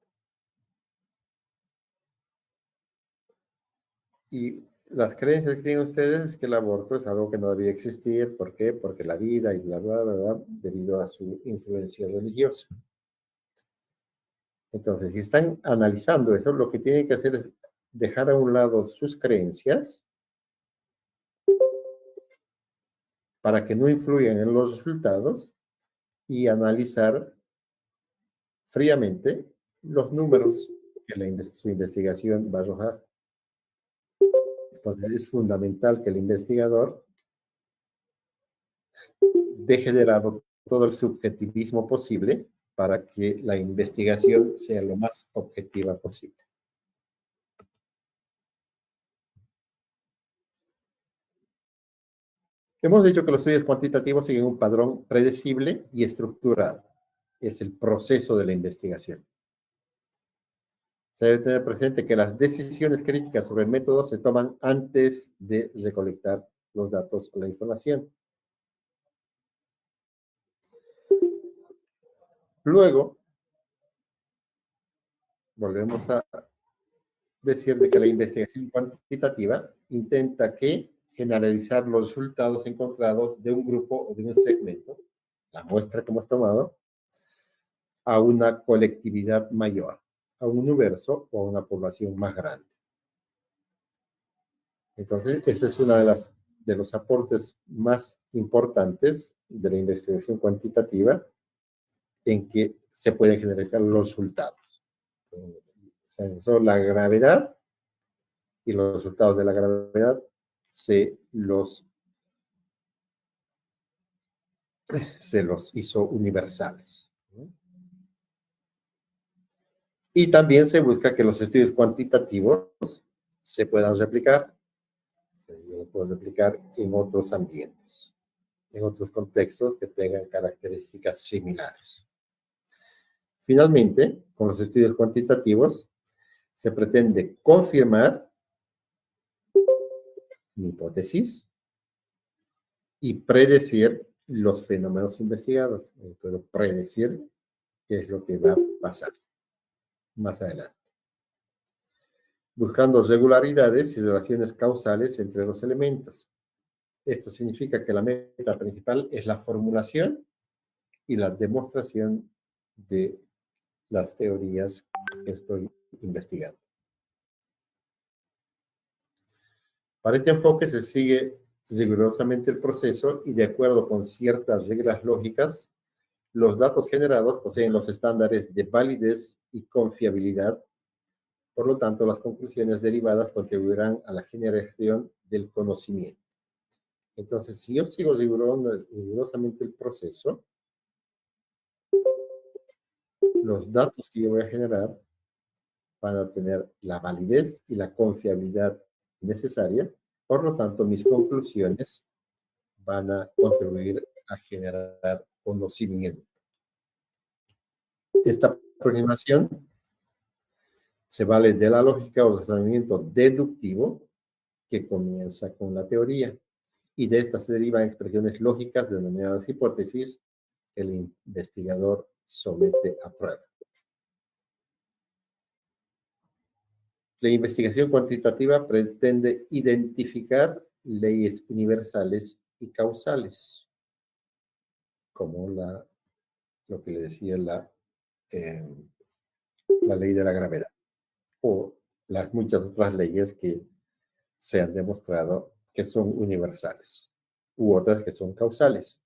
Y las creencias que tienen ustedes es que el aborto es algo que no debía existir. ¿Por qué? Porque la vida y bla, bla, bla, bla, debido a su influencia religiosa. Entonces, si están analizando eso, lo que tienen que hacer es dejar a un lado sus creencias para que no influyan en los resultados y analizar fríamente los números que su investigación va a arrojar. Entonces, es fundamental que el investigador deje de lado todo el subjetivismo posible para que la investigación sea lo más objetiva posible. Hemos dicho que los estudios cuantitativos siguen un patrón predecible y estructurado. Es el proceso de la investigación. Se debe tener presente que las decisiones críticas sobre el método se toman antes de recolectar los datos o la información. Luego, volvemos a decir de que la investigación cuantitativa intenta generalizar los resultados encontrados de un grupo o de un segmento, la muestra que hemos tomado, a una colectividad mayor, a un universo o a una población más grande. Entonces, ese es uno de los aportes más importantes de la investigación cuantitativa, en que se pueden generalizar los resultados. Se analizó la gravedad y los resultados de la gravedad se los hizo universales. Y también se busca que los estudios cuantitativos se puedan replicar. Yo lo puedo replicar en otros ambientes, en otros contextos que tengan características similares. Finalmente, con los estudios cuantitativos, se pretende confirmar mi hipótesis y predecir los fenómenos investigados. Puedo predecir qué es lo que va a pasar más adelante, buscando regularidades y relaciones causales entre los elementos. Esto significa que la meta principal es la formulación y la demostración de las teorías que estoy investigando. Para este enfoque se sigue rigurosamente el proceso y de acuerdo con ciertas reglas lógicas, los datos generados poseen los estándares de validez y confiabilidad. Por lo tanto, las conclusiones derivadas contribuirán a la generación del conocimiento. Entonces, si yo sigo rigurosamente el proceso, los datos que yo voy a generar van a tener la validez y la confiabilidad necesaria. Por lo tanto, mis conclusiones van a contribuir a generar conocimiento. Esta aproximación se vale de la lógica o razonamiento deductivo que comienza con la teoría, y de esta se derivan expresiones lógicas denominadas hipótesis que el investigador somete a prueba. La investigación cuantitativa pretende identificar leyes universales y causales, como lo que le decía la ley de la gravedad, o las muchas otras leyes que se han demostrado que son universales, u otras que son causales.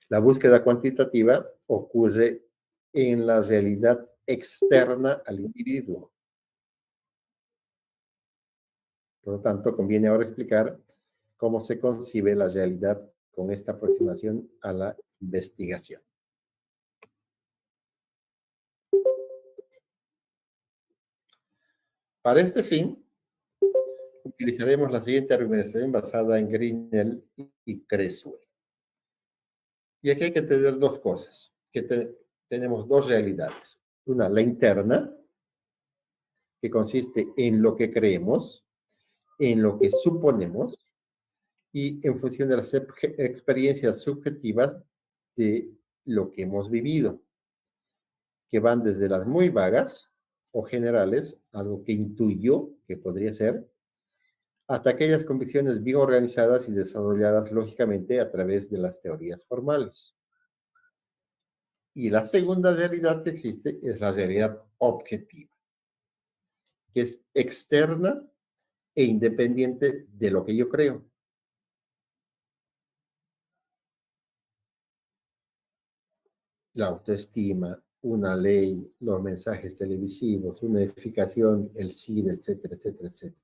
La búsqueda cuantitativa ocurre en la realidad externa al individuo. Por lo tanto, conviene ahora explicar cómo se concibe la realidad con esta aproximación a la investigación. Para este fin, utilizaremos la siguiente argumentación basada en Grinnell y Creswell. Y aquí hay que entender dos cosas, que tenemos dos realidades. Una, la interna, que consiste en lo que creemos, en lo que suponemos, y en función de las experiencias subjetivas de lo que hemos vivido, que van desde las muy vagas o generales, algo que intuyo que podría ser, hasta aquellas convicciones bien organizadas y desarrolladas lógicamente a través de las teorías formales. Y la segunda realidad que existe es la realidad objetiva, que es externa e independiente de lo que yo creo. La autoestima, una ley, los mensajes televisivos, una edificación, el SIDA, etcétera, etcétera, etcétera.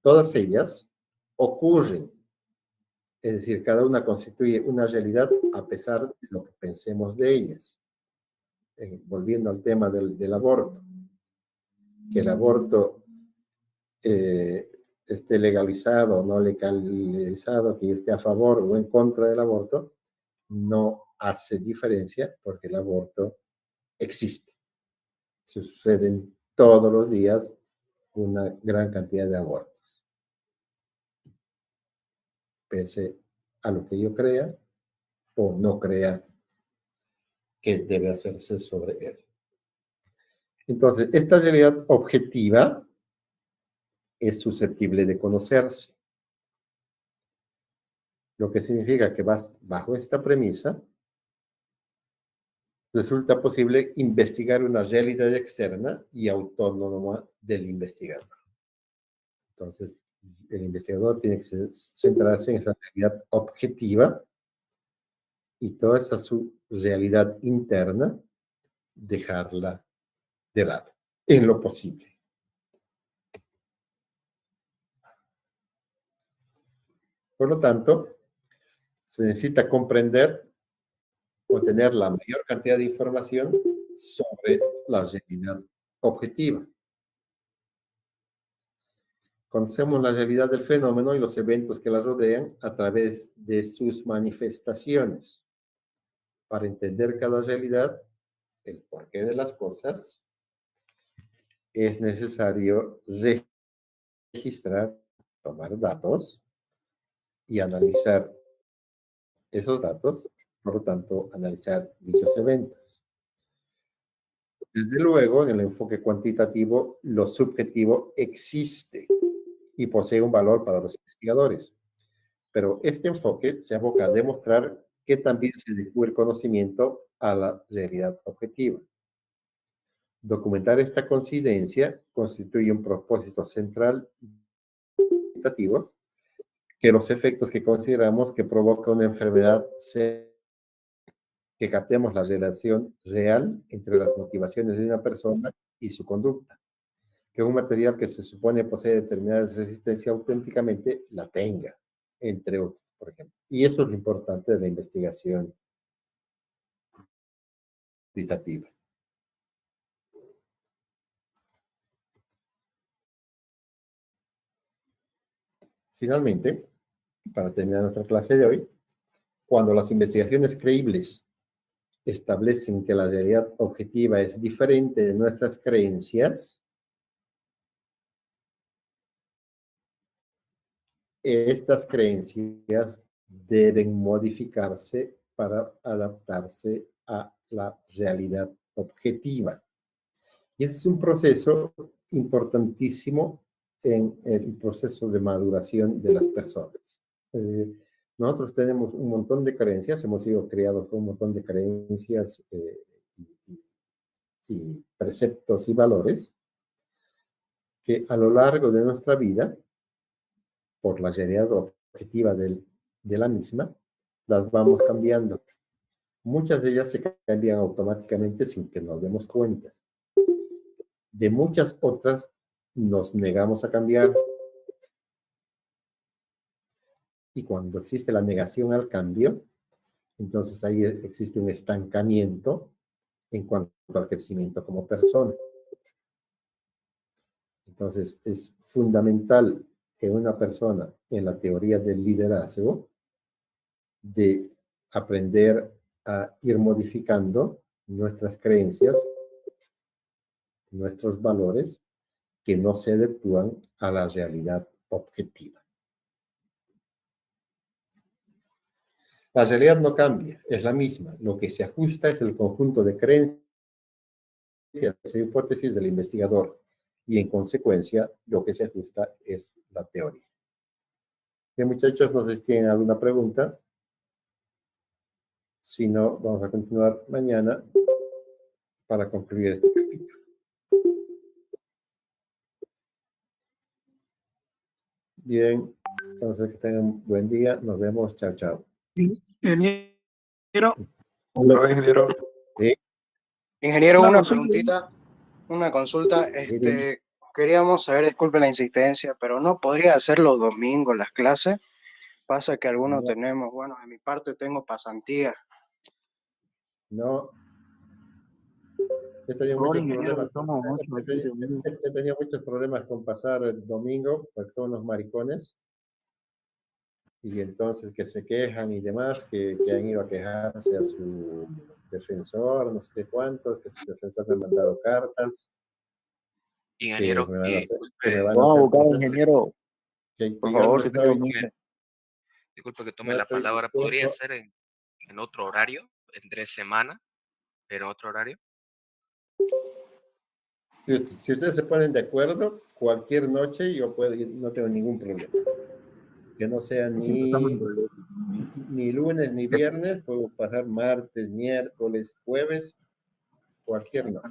Todas ellas ocurren, es decir, cada una constituye una realidad a pesar de lo que pensemos de ellas. Volviendo al tema del aborto, que el aborto esté legalizado o no legalizado, que yo esté a favor o en contra del aborto, no hace diferencia porque el aborto existe. Se suceden todos los días una gran cantidad de abortos. Pese a lo que yo crea o no crea que debe hacerse sobre él. Entonces, esta realidad objetiva es susceptible de conocerse. Lo que significa que bajo esta premisa resulta posible investigar una realidad externa y autónoma del investigador. Entonces, el investigador tiene que centrarse en esa realidad objetiva y toda esa su realidad interna dejarla de lado, en lo posible. Por lo tanto, se necesita comprender o tener la mayor cantidad de información sobre la realidad objetiva. Conocemos la realidad del fenómeno y los eventos que la rodean a través de sus manifestaciones. Para entender cada realidad, el porqué de las cosas, es necesario registrar, tomar datos y analizar esos datos, por lo tanto, analizar dichos eventos. Desde luego, en el enfoque cuantitativo, lo subjetivo existe y posee un valor para los investigadores. Pero este enfoque se aboca a demostrar que también se adecua el conocimiento a la realidad objetiva. Documentar esta coincidencia constituye un propósito central cuantitativo que los efectos que consideramos que provoca una enfermedad que captemos la relación real entre las motivaciones de una persona y su conducta, que un material que se supone posee determinada resistencia auténticamente la tenga, entre otros, por ejemplo. Y eso es lo importante de la investigación cuantitativa. Finalmente, para terminar nuestra clase de hoy, cuando las investigaciones creíbles establecen que la realidad objetiva es diferente de nuestras creencias, estas creencias deben modificarse para adaptarse a la realidad objetiva. Y ese es un proceso importantísimo en el proceso de maduración de las personas. Nosotros tenemos un montón de creencias, hemos sido criados con un montón de creencias y preceptos y valores que a lo largo de nuestra vida, por la realidad objetiva de la misma, las vamos cambiando. Muchas de ellas se cambian automáticamente sin que nos demos cuenta. De muchas otras nos negamos a cambiar. Y cuando existe la negación al cambio, entonces ahí existe un estancamiento en cuanto al crecimiento como persona. Entonces es fundamental que una persona en la teoría del liderazgo de aprender a ir modificando nuestras creencias, nuestros valores, que no se adecúan a la realidad objetiva. La realidad no cambia, es la misma. Lo que se ajusta es el conjunto de creencias e hipótesis del investigador y, en consecuencia, lo que se ajusta es la teoría. Bien, muchachos, no sé si tienen alguna pregunta. Si no, vamos a continuar mañana para concluir este capítulo. Bien, entonces que tengan un buen día. Nos vemos. Chao, chao. Ingeniero. Hola. Ingeniero. Sí. Ingeniero, una preguntita, una consulta. Sí. Queríamos saber, disculpe la insistencia, pero no podría hacer los domingos las clases. Pasa que algunos No. tenemos, bueno, de mi parte tengo pasantía. No. He tenido muchos problemas. He tenido muchos problemas con pasar el domingo, porque son unos maricones. Y entonces que se quejan y demás, que han ido a quejarse a su defensor, no sé qué cuántos, que su defensor me ha mandado cartas. Ingeniero, Que me van a hacer, Ingeniero, por favor, si puede unirse. disculpe que tome la palabra. ¿Podría ser en otro horario, entre semana, pero otro horario? Si ustedes se ponen de acuerdo, cualquier noche yo puedo ir, no tengo ningún problema. Que no sea ni lunes ni viernes, puedo pasar martes, miércoles, jueves, cualquier noche.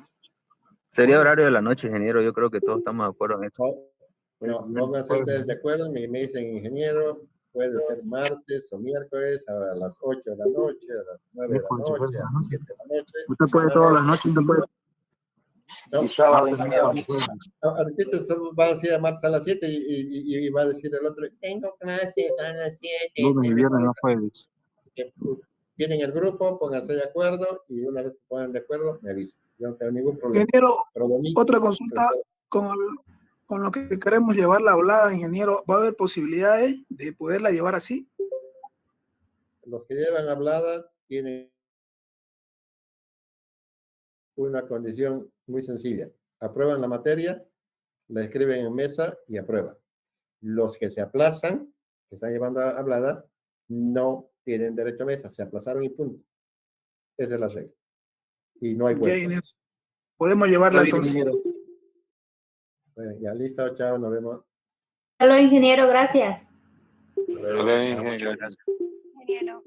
Sería horario de la noche, ingeniero. Yo creo que todos estamos de acuerdo en eso. No, pónganse ustedes de acuerdo. Me dicen, ingeniero, puede ser martes o miércoles a las 8 de la noche, a las 9 de la noche, a las 7 de la noche. Usted puede todas las noches, usted puede. No, Y sábado, ahorita va a decir a marcha a las 7 y va a decir el otro, tengo clases a las 7. Lunes y viernes, no jueves. Tienen el grupo, pónganse de acuerdo y una vez que pongan de acuerdo, me avisan. Yo no tengo ningún problema. Ingeniero, Pero domingo, otra consulta con lo que queremos llevar la hablada, ingeniero. ¿Va a haber posibilidades de poderla llevar así? los que llevan hablada tienen una condición muy sencilla. Aprueban la materia, la escriben en mesa y aprueban. Los que se aplazan, que están llevando hablada, no tienen derecho a mesa, se aplazaron y punto. Esa es la regla. Y no hay vuelta. Podemos llevarla entonces. Bueno, ya listo, chao, nos vemos. Hola, ingeniero, gracias. Muchas gracias. Ingeniero.